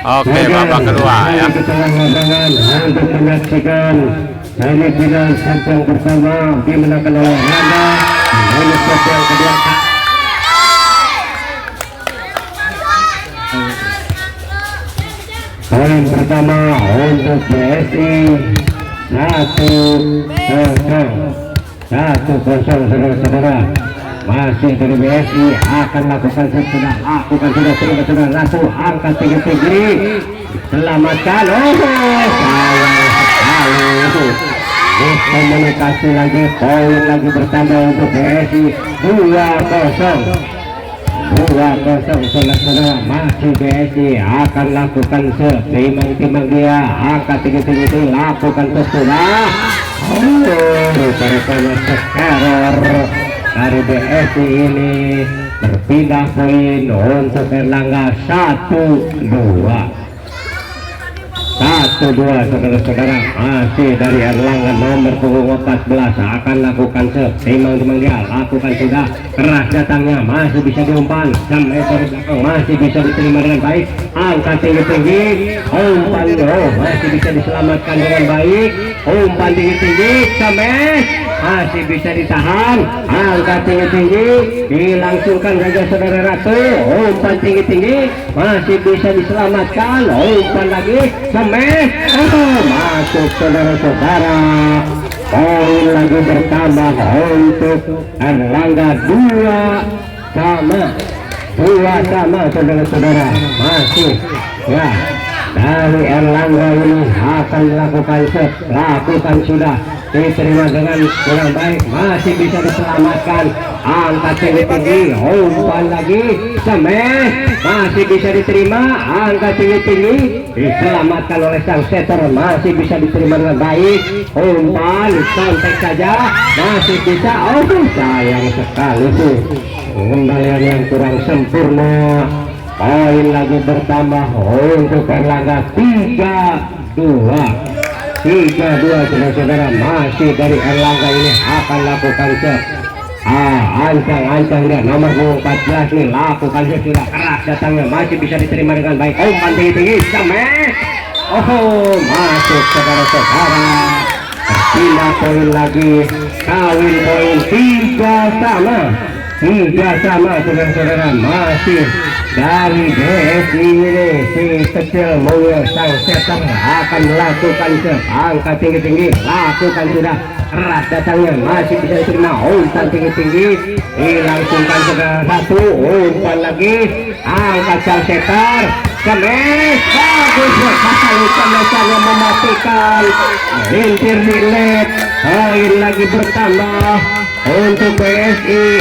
Oke, babak kedua ya. Di tengah lapangan untuk menyaksikan semifinal Sabang bersama dimenangkan oleh Randa. Nomor satu yang kedua. Poin pertama untuk BSI 1-0 saudara-saudara. Masih dari BSI akan lakukan sudah sudah ratu angkat tinggi selamatkan. Sayang sekali komunikasi lagi, poin lagi bertambah untuk BSI 2-0 saudara-saudara. Masih BSI akan lakukan setimbang dia angkat tinggi lakukan sesudah rupanya sekarang dari BSI ini berpindah poin untuk Erlangga 1-2 saudara-saudara. Masih dari Erlangga nomor punggung 14 akan lakukan setimbang dia lakukan sudah keras datangnya, masih bisa diumpan sampai dari belakang, masih bisa diterima dengan baik, angkat tinggi umpan masih bisa diselamatkan dengan baik, umpan tinggi sampai masih bisa ditahan, angkat tinggi dilangsungkan saja saudara Ratu, umpan tinggi masih bisa diselamatkan, umpan lagi semes masuk saudara-saudara. Poin lagi bertambah untuk Erlangga 2-2 saudara-saudara. Masih ya dari Erlangga ini akan lakukan sudah diterima dengan baik, masih bisa diselamatkan, angkat tinggi umpan lagi semes masih bisa diterima, angkat tinggi diselamatkan oleh sang setter, masih bisa diterima dengan baik, umpan kontak saja masih bisa. Sayang sekali sih pengembalian yang kurang sempurna. Poin lagi bertambah untuk Erlangga 3-2 saudara-saudara. Masih dari Erlangga ini akan lakukan ancang-ancang dia nomor 14 nih, lakukan sudah keras datangnya, masih bisa diterima dengan baik, umpan tinggi sampai masuk saudara-saudara. Pindah poin lagi, kawin poin 3 sama saudara-saudara. Masih dari BSI ini si kecil mungil sang setter akan melakukan angkat tinggi lakukan sudah keras datangnya, masih bisa diterima, umpan tinggi dilangsungkan saudara satu, umpan lagi angkat sang setter semes bagus sekali, semesannya mematikan, lintir di net. Poin lagi bertambah untuk BSI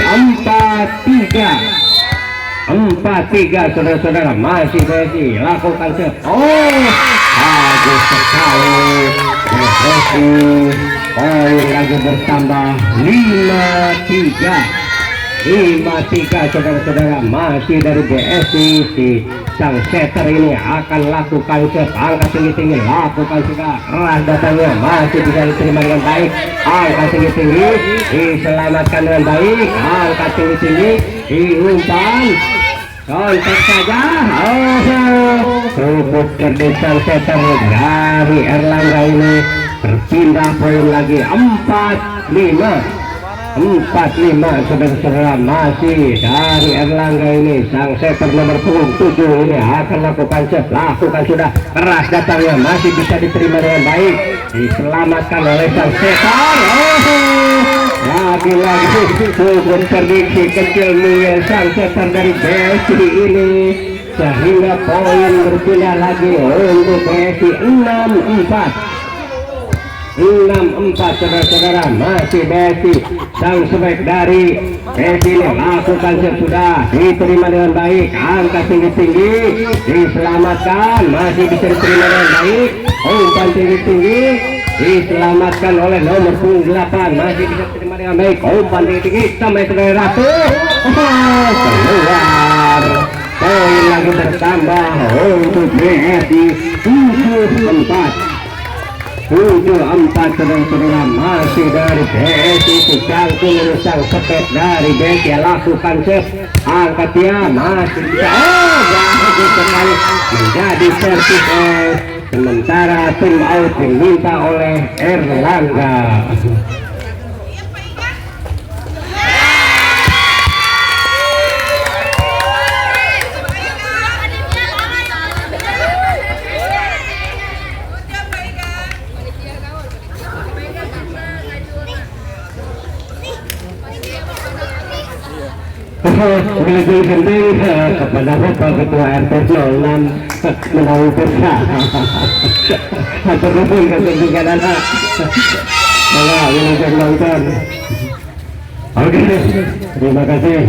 4-3 saudara-saudara. Masih BSI lakukan bagus sekali BSI. Poin lagi bertambah 5-3 saudara-saudara. Masih dari BSI si sang setter ini akan lakukan angkat tinggi lakukan sudah keras datangnya, masih bisa diterima dengan baik, angkat tinggi diselamatkan dengan baik, angkat tinggi diumpan kontak saja. Cukup cerdik sang setter dari Erlangga ini berpindah poin lagi 4-5 saudara-saudara. Masih dari Erlangga ini sang setter nomor punggung 7 ini akan lakukan sudah keras datangnya, masih bisa diterima dengan baik, diselamatkan oleh sang setter. Lagi-lagi cukup cerdik si kecil mungil sang setter dari BSI ini, sehingga poin berpindah lagi untuk BSI 6-4 saudara-saudara. Masih BSI sang sebaik dari BSI ini lakukan sudah diterima dengan baik, angkat tinggi diselamatkan, masih bisa diterima dengan baik, umpan tinggi diselamatkan oleh nomor 8, masih bisa diterima dengan baik, umpan tinggi sampai saudara Ratu keluar. Poin lagi bertambah untuk BSI 7-4 7-4 saudara-saudara, masih dari BSI Cangkul sang sepet dari BSI lakukan serve angkat dia masih bisa bagus sekali menjadi servis sementara tim out diminta oleh Erlangga. Lebih penting kepada Bapak Ketua RT 06 menawi persa atau pun kepentingan anak wilujeng nonton. Oke, terima kasih.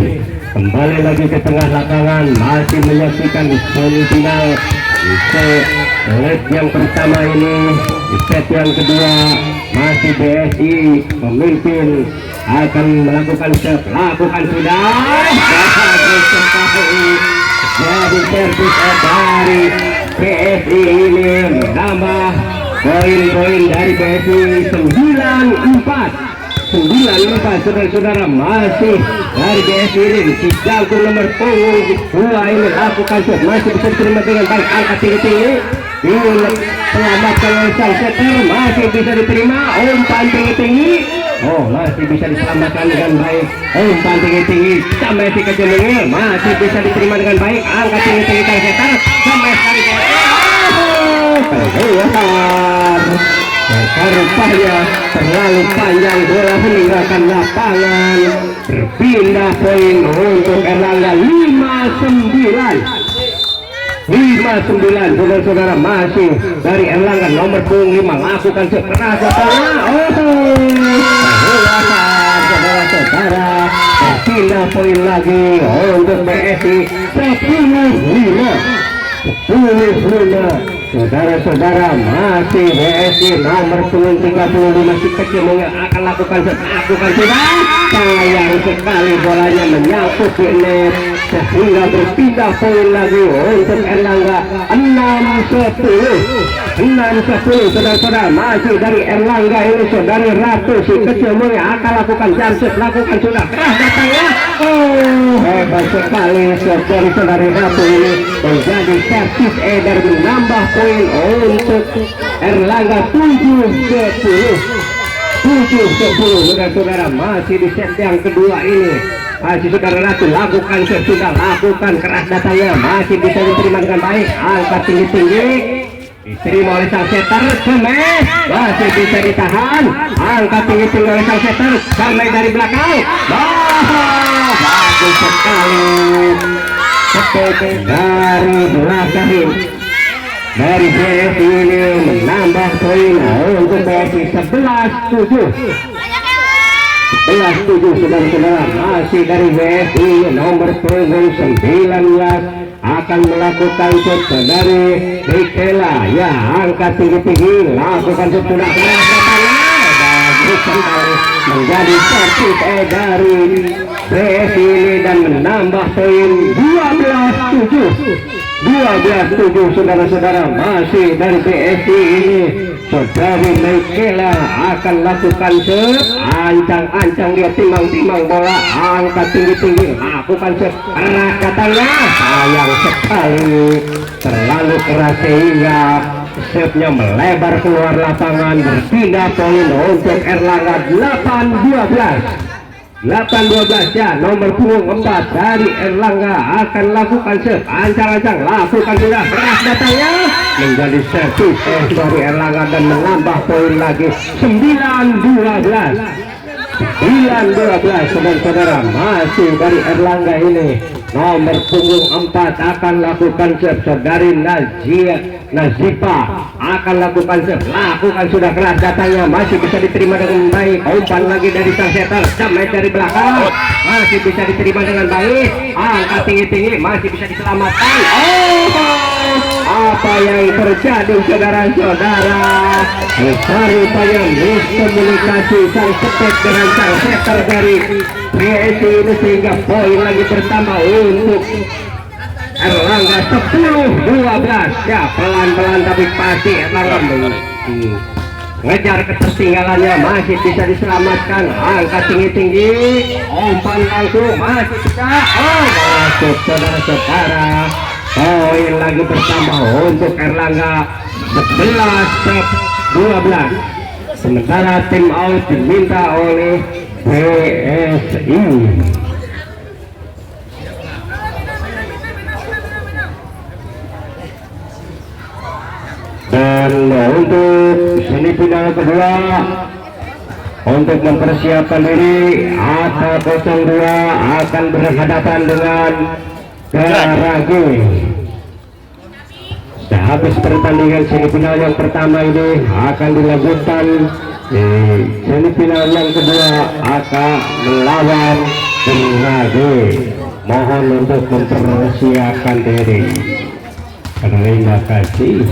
Kembali lagi ke tengah lapangan, masih menyaksikan semifinal set leg yang pertama ini. Di set yang kedua masih BSI memimpin, akan melakukan serve, lakukan sudah bagus sekali. Jadi servis dari BSI ini menambah poin-poin dari BSI 9-4 saudara-saudara, masih dari BSI ini si jago nomor punggung 2 ini lakukan serve, masih bisa diterima dengan baik, angkat tinggi-tinggi selamatkan oleh sang setter, masih bisa diterima umpan tinggi-tinggi. Oh, masih bisa diselamatkan dengan baik. Umpan tinggi-tinggi sampai si kejelungil, masih bisa diterima dengan baik, angkat tinggi-tinggi sang setter sampai sekali keluar. Rupanya terlalu panjang, bola meninggalkan lapangan. Berpindah poin untuk Erlangga 5-9 saudara-saudara, masih dari Erlangga nomor punggung 5 lakukan sekeras saudara-saudara, berpindah poin lagi untuk BSI 10-5 saudara-saudara, masih BSI nomor punggung 35 si kecil akan lakukan sudah, sayang sekali bolanya menyangkut di net sehingga berpindah poin lagi untuk Erlangga 6-10 saudara-saudara, masih dari Erlangga ini saudari Ratu si kecil akan lakukan jump shot, lakukan sudah keras datangnya. Oh, hebat sekali saudari Ratu ini menjadi servis eder menambah poin untuk Erlangga 7-10 saudara-saudara, masih di set yang kedua ini. Masih saudara Ratu lakukan sudah, lakukan keras datanya, masih bisa diterima dengan baik, angkat tinggi-tinggi diterima oleh sang setter, smash masih bisa ditahan, angkat tinggi-tinggi oleh sang setter sampai dari belakang. Bagus sekali dari belakang dari BSI ini menambah poin untuk BSI 11-7 saudara-saudara, masih dari BSI nomor punggung 19 akan melakukan shot dari Rikela, ya angkat tinggi-tinggi, lakukan shot sudah bagus sekali menjadi servis dari BSI ini dan menambah poin 12-7 saudara-saudara, masih dari BSI ini saudari Rikela akan lakukan serve, ancang-ancang dia timang-timang bola, angkat tinggi-tinggi, lakukan serve keras katanya, sayang sekali terlalu keras sehingga serve-nya melebar keluar lapangan. Berpindah poin untuk Erlangga 8-12 ya, nomor punggung 4 dari Erlangga akan lakukan serve, ancang-ancang, lakukan sudah keras datangnya, menjadi servis dari Erlangga dan menambah poin lagi 9-12 saudara-saudara, masih dari Erlangga ini nomor punggung 4 akan lakukan serve, saudari Nazifa akan lakukan serve, lakukan sudah keras datangnya, masih bisa diterima dengan baik, umpan lagi dari sang setter sampai dari belakang, masih bisa diterima dengan baik, angkat tinggi-tinggi, masih bisa diselamatkan. Apa yang terjadi saudara-saudara, rupanya miskomunikasi sang sepet dengan sang setter dari BSI ini sehingga poin lagi bertambah untuk Erlangga 10-12 ya, pelan-pelan tapi pasti Erlangga ngejar ketertinggalannya, masih bisa diselamatkan, angkat tinggi-tinggi, umpan langsung masih bisa, masuk saudara-saudara. Poin lagi bertambah untuk Erlangga, 11-12. Sementara tim out diminta oleh PSI. Dan untuk semifinal kedua, untuk mempersiapkan diri, AK02 akan berhadapan dengan Garage. Sehabis pertandingan semifinal yang pertama ini akan dilanjutkan di semifinal yang kedua, akan melawan Garage. Mohon untuk mempersiapkan diri. Terima kasih.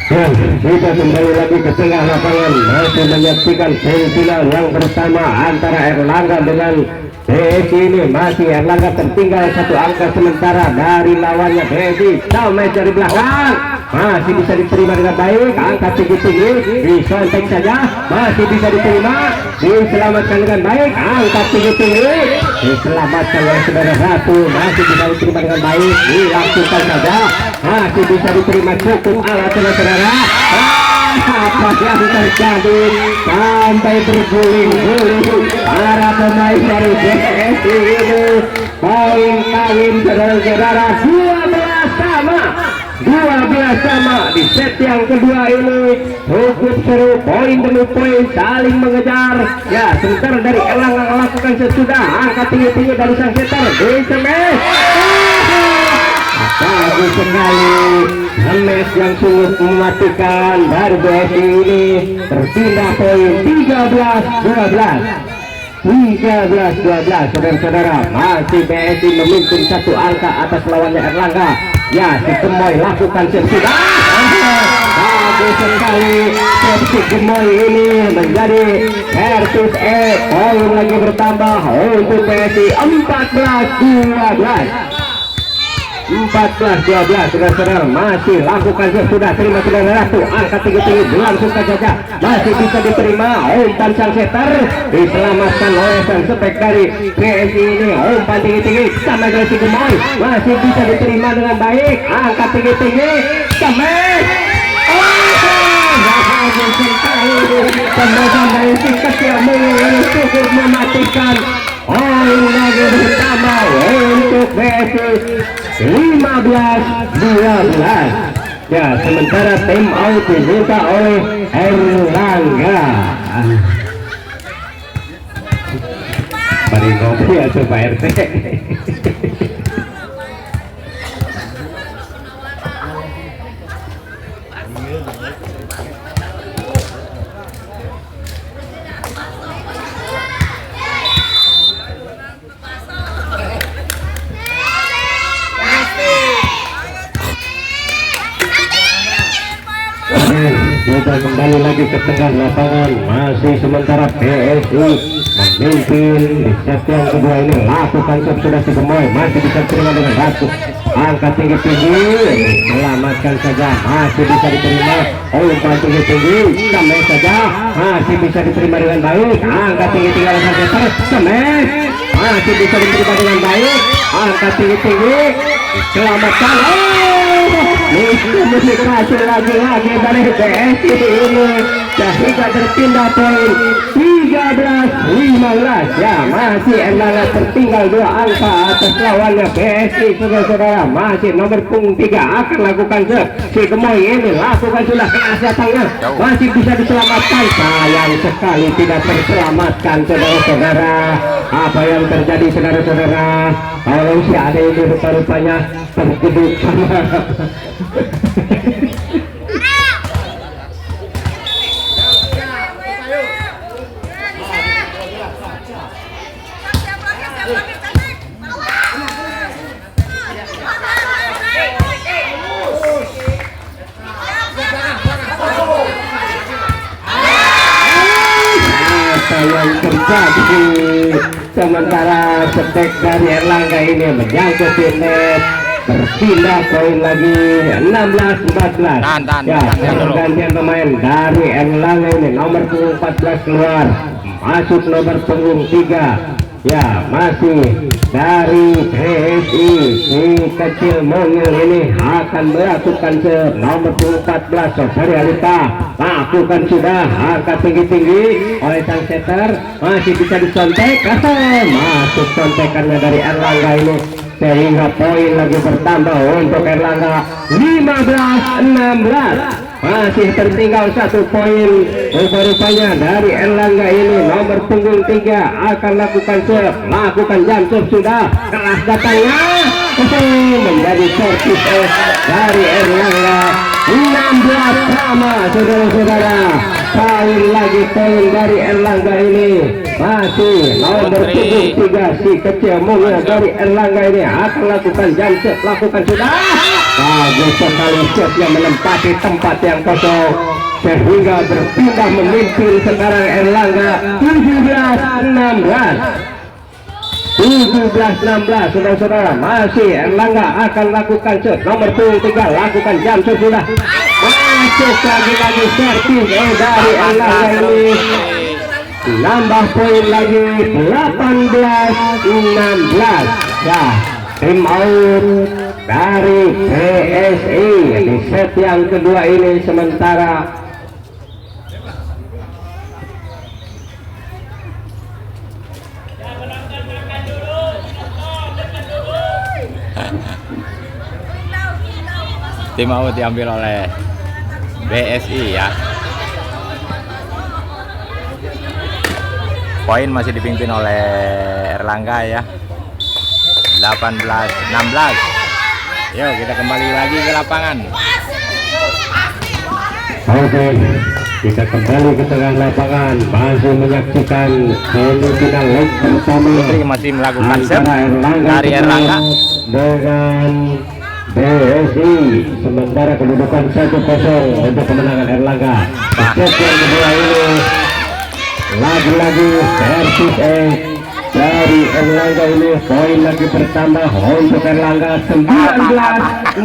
Dan kita kembali lagi ke tengah lapangan, masih menyaksikan semifinal yang pertama antara Erlangga dengan PSI. Ini masih Erlangga tertinggal 1 angka sementara dari lawannya PSI. Damai dari belakang, masih bisa diterima dengan baik, angkat tinggi-tinggi, disontek saja, masih bisa diterima, diselamatkan dengan baik, angkat tinggi-tinggi, diselamatkan oleh saudara Ratu, masih bisa diterima dengan baik, dilangsungkan saja, masih bisa diterima, cukup alat saudara. Apa yang terjadi sampai berguling-guling para pemain dari PSI ini. Poin kawin saudara-saudara, 12 sama di set yang kedua ini. Cukup seru, poin demi poin saling mengejar. Ya, sementara dari Erlangga melakukan sesudah, angkat tinggi-tinggi dari sang setter di semes. Bagus sekali, Hames yang sungguh mematikan dari PSI ini. Berpindah poin 13-12. 13-12 saudara-saudara, masih PSI memimpin 1 angka atas lawannya Erlangga. Ya, si Gemoy lakukan sesudah. Bagus sekali, si Gemoy ini menjadi versus poin lagi bertambah untuk PSI 14-12. 14-12 saudara-saudara, masih lakukan sesudah, terima saudara Ratu, angkat tinggi-tinggi, dilangsungkan saja, masih bisa diterima, umpan sang setter, diselamatkan oleh sang sepek dari PSI ini, umpan tinggi-tinggi, sama dengan si Gemoy, masih bisa diterima dengan baik, angkat tinggi-tinggi, Gemoy, bagus sekali, tembakan dari si kecil ini cukup mematikan. Poin lagi bertambah untuk PSI 15-12. Ya, sementara tim out diminta oleh Erlangga. Mari ngopi ya coba RT. Kita kembali lagi ke tengah lapangan, masih sementara PSI memimpin di set yang kedua ini. Lakukan sudah si Gemoy, masih bisa terima dengan Ratu, angkat tinggi-tinggi, selamatkan saja, masih bisa diterima, umpan tinggi-tinggi, Semes saja, masih bisa diterima dengan baik, angkat tinggi-tinggi oleh Semes, masih bisa diterima dengan baik, angkat tinggi-tinggi, selamatkan, berhasil lagi dari PSI ini, sehingga terpindah poin 13-15. Ya, masih Erlangga tertinggal 2 angka atas lawannya PSI saudara-saudara. Masih nomor punggung 3 akan lakukan si Gemoy ini, lakukan sudah kelas datangnya, masih bisa diselamatkan, sayang sekali tidak terselamatkan saudara-saudara. Apa yang terjadi saudara-saudara? Kalau si ada ini rupa-rupanya terkeduk sama yang terjadi. Sementara setek dari Erlangga ini menjangkut di net, berpindah poin lagi 16-14. Ya, pergantian pemain dari Erlangga ini nomor punggung 14 keluar, masuk nomor punggung 3. Ya, masih dari PSI si kecil mungil ini akan melakukan nomor 14 Sofari Alita, lakukan sudah angkat tinggi-tinggi oleh sang setter, masih bisa disontek, masuk sontekannya dari Erlangga ini sehingga poin lagi bertambah untuk Erlangga 15-16. Masih tertinggal 1 poin. Rupanya dari Erlangga ini nomor punggung 3 akan lakukan serve, lakukan jam serve sudah keras datangnya, menjadi servis dari Erlangga 16 sama saudara-saudara. Poin lagi poin dari Erlangga ini, masih nomor punggung 3 si kecil mungil dari Erlangga ini akan lakukan jam serve, lakukan sudah. Bagus sekali serve yang menempati tempat yang kosong sehingga berpindah memimpin sekarang Erlangga 17-16 saudara-saudara. Masih Erlangga akan lakukan serve, nomor punggung 3 lakukan jam serve sudah, masuk lagi servis dari Erlangga ini, nambah poin lagi 18-16. Ya, tim out dari PSI di set yang kedua ini. Sementara tim out diambil oleh BSI ya. Poin masih dipimpin oleh Erlangga ya, 18-16. Yuk kita kembali lagi ke lapangan. Oke, kita kembali ke tengah lapangan, masih menyaksikan semifinal leg pertama Masih melakukan serve dari Erlangga dengan BSI. Sementara kedudukan 1-0 untuk kemenangan Erlangga. Set yang kedua ini lagi-lagi servis dari Erlangga ini, poin lagi bertambah untuk Erlangga 19-16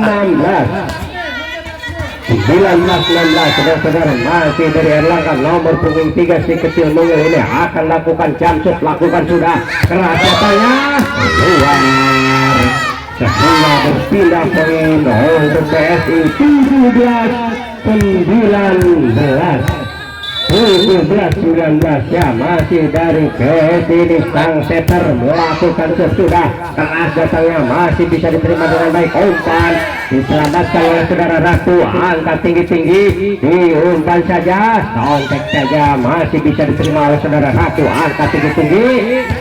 saudara-saudara. Masih dari Erlangga nomor punggung 3 si kecil mungil ini akan lakukan jam serve, lakukan sudah keras datanya keluar sehingga berpindah poin untuk PSI 17-19 ya. Masih dari PSI ini sang setter melakukan serve sudah keras datangnya, masih bisa diterima dengan baik, umpan diselamatkan oleh saudara Ratu, angkat tinggi-tinggi diumpan saja, sontek saja, masih bisa diterima oleh saudara Ratu, angkat tinggi-tinggi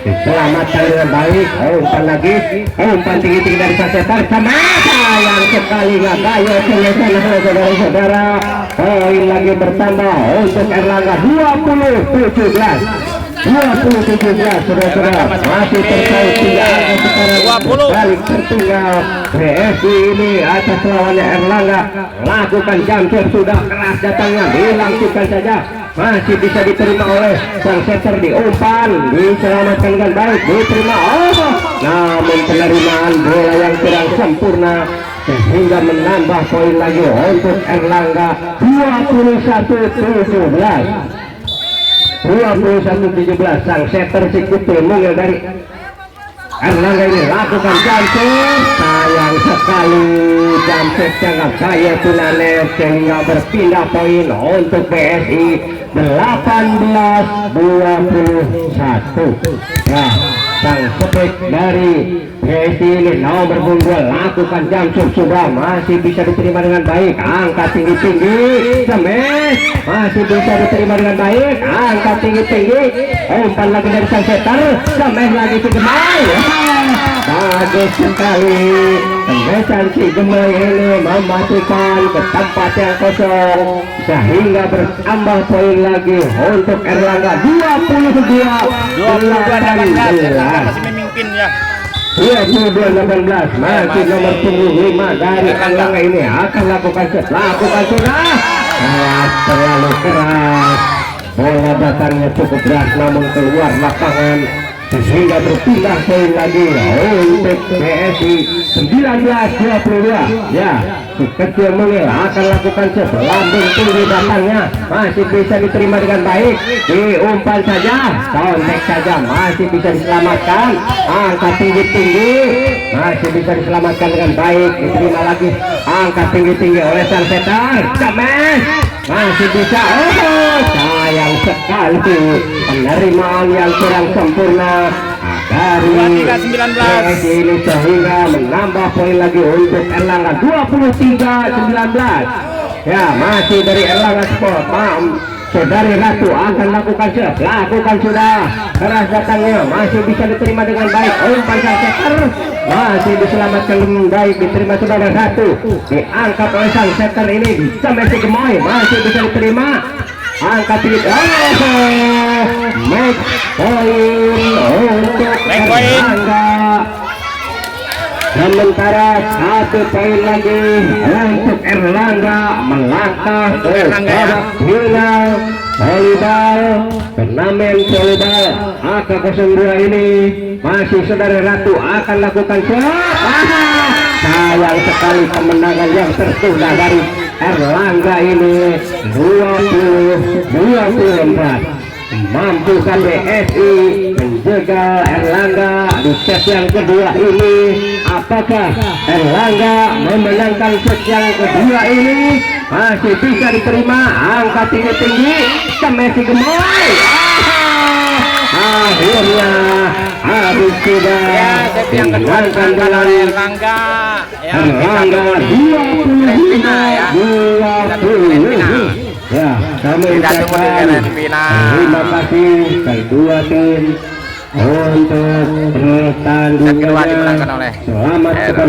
diselamatkan dengan baik, umpan lagi, umpan tinggi-tinggi dari sang setter, sama sayang sekali nggak kaya selesai saudara-saudara. Poin lagi bertambah untuk Erlangga 20-17 saudara-saudara. Masih terkait 3 sekarang balik tertinggal PSI ini atas lawannya Erlangga, lakukan jam serve sudah keras datangnya, dilangsungkan saja, masih bisa diterima oleh sang setter, diumpan diselamatkan dengan baik, diterima, namun penerimaan bola yang kurang sempurna sehingga menambah poin lagi untuk Erlangga 21-17. Sang setter si kecil mungil dari Erlangga ini lakukan jam serve, sayang sekali jam serve yang kaya tunanet sehingga berpindah poin untuk PSI 18-21 ya. Sang sepik dari PSI ini nomor punggung 2 lakukan jam serve sudah, masih bisa diterima dengan baik, angkat tinggi-tinggi, semes masih bisa diterima dengan baik, angkat tinggi-tinggi, umpan lagi dari sang setter, semes lagi si Gemai, bagus sekali tembakan si Gemai ini mematikan ke tempat yang kosong sehingga bertambah poin lagi untuk Erlangga 22-18 masih memimpin ya. 22-18 masih nomor punggung 5 dari Erlangga ini akan lakukan sudah terlalu keras, bola datangnya cukup berat namun keluar lapangan sehingga berpindah poin lagi untuk PSI 19-22. Ya, kecil mungil akan lakukan selambung tinggi datangnya, masih bisa diterima dengan baik, diumpan saja, kontek saja, masih bisa diselamatkan, angkat tinggi-tinggi, masih bisa diselamatkan dengan baik, diterima lagi, angkat tinggi-tinggi oleh sang setter, James masih bisa. Oh, sayang sekali penerimaan yang kurang sempurna dari 23-19 ini sehingga menambah poin lagi untuk Erlangga 23-19. Ya, masih dari Erlangga Sport. Saudari Ratu akan lakukan sudah keras datangnya, masih bisa diterima dengan baik, umpan sang setter masih diselamatkan dengan baik, diterima saudara Ratu, diangkat oleh sang setter ini, sampai si Gemoy masih bisa diterima, angkat tinggi, match point untuk Erlangga. Sementara 1 poin lagi untuk Erlangga melangkah ke babak final volleyball, turnamen volleyball AK02 ini. Masih saudara Ratu akan lakukan sayang sekali kemenangan yang tertunda dari Erlangga ini 20-24. Mampukah BSI menjegal Erlangga di set yang kedua ini? Apakah Erlangga memenangkan set yang kedua ini? Masih bisa diterima, angka tinggi-tinggi, Messi Gemoy. Akhirnya habis sudah yang kedua dalam Erlangga. Erlangga 25-20. Ya, kami ucapkan terima kasih kedua tim untuk pertandingannya. Selamat kepada